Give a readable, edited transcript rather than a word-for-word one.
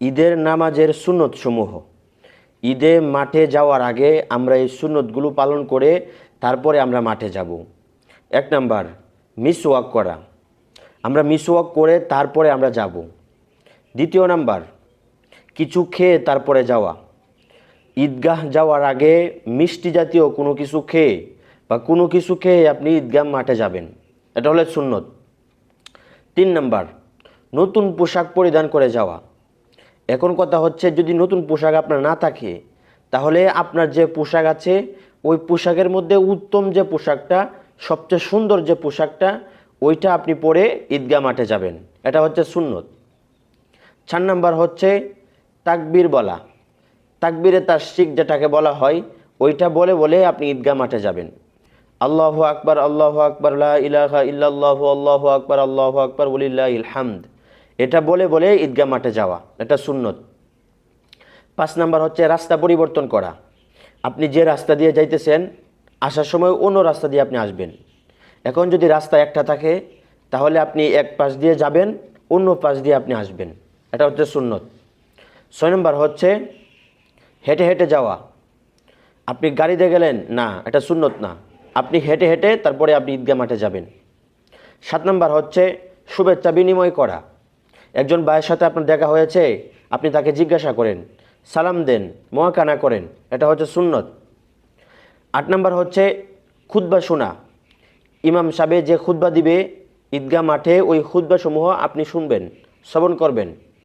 ঈদের নামাজের সুন্নতসমূহ। ঈদে মাঠে যাওয়ার আগে আমরা এই সুন্নতগুলো পালন করে তারপরে আমরা মাঠে যাব। 1 নাম্বার, মিসওয়াক করা। আমরা মিসওয়াক করে তারপরে আমরা যাব। 2 নাম্বার, কিছু খেয়ে তারপরে যাওয়া। ঈদগাহ যাওয়ার আগে মিষ্টি জাতীয় কোনো কিছু খেয়ে বা কোনো কিছু খেয়ে আপনি ঈদগাহ মাঠে যাবেন, এটা হলো সুন্নত। 3 নাম্বার, নতুন পোশাক পরিধান করে যাওয়া। এখন কথা হচ্ছে, যদি নতুন পোশাক আপনার না থাকে তাহলে আপনার যে পোশাক আছে ওই পোশাকের মধ্যে উত্তম যে পোশাকটা, সবচেয়ে সুন্দর যে পোশাকটা, ওইটা আপনি পরে ঈদগাহ মাঠে যাবেন, এটা হচ্ছে সুন্নত। 4 নাম্বার হচ্ছে তাকবীর বলা। তাকবীরে তাশরিক যেটাকে বলা হয়, ওইটা বলে বলে আপনি ঈদগাহ মাঠে যাবেন। আল্লাহু আকবার, আল্লাহু আকবার, লা ইলাহা ইল্লাল্লাহু, আল্লাহু আকবার, আল্লাহু আকবার, ওয়ালিল্লাহিল হামদ, এটা বলে বলে ঈদগাহ মাঠে যাওয়া, এটা সুন্নত। 5 নাম্বার হচ্ছে রাস্তা পরিবর্তন করা। আপনি যে রাস্তা দিয়ে যাইতেছেন, আসার সময় অন্য রাস্তা দিয়ে আপনি আসবেন। এখন যদি রাস্তা একটা থাকে তাহলে আপনি এক পাশ দিয়ে যাবেন, অন্য পাশ দিয়ে আপনি আসবেন, এটা হচ্ছে সুন্নত। 6 নম্বর হচ্ছে হেঁটে হেঁটে যাওয়া। আপনি গাড়িতে গেলেন না, এটা সুন্নত না, আপনি হেঁটে হেঁটে তারপরে আপনি ঈদগাহ মাঠে যাবেন। 7 নম্বর হচ্ছে শুভেচ্ছা বিনিময় করা। একজন ভাইয়ের সাথে আপনার দেখা হয়েছে, আপনি তাকে জিজ্ঞাসা করেন, সালাম দেন, মোয়াকানা করেন, এটা হচ্ছে সুন্নত। 8 নম্বর হচ্ছে খুতবা শোনা। ইমাম সাহেব যে খুতবা দিবে ঈদগাহ মাঠে, ওই খুতবাসমূহ আপনি শুনবেন, শ্রবণ করবেন,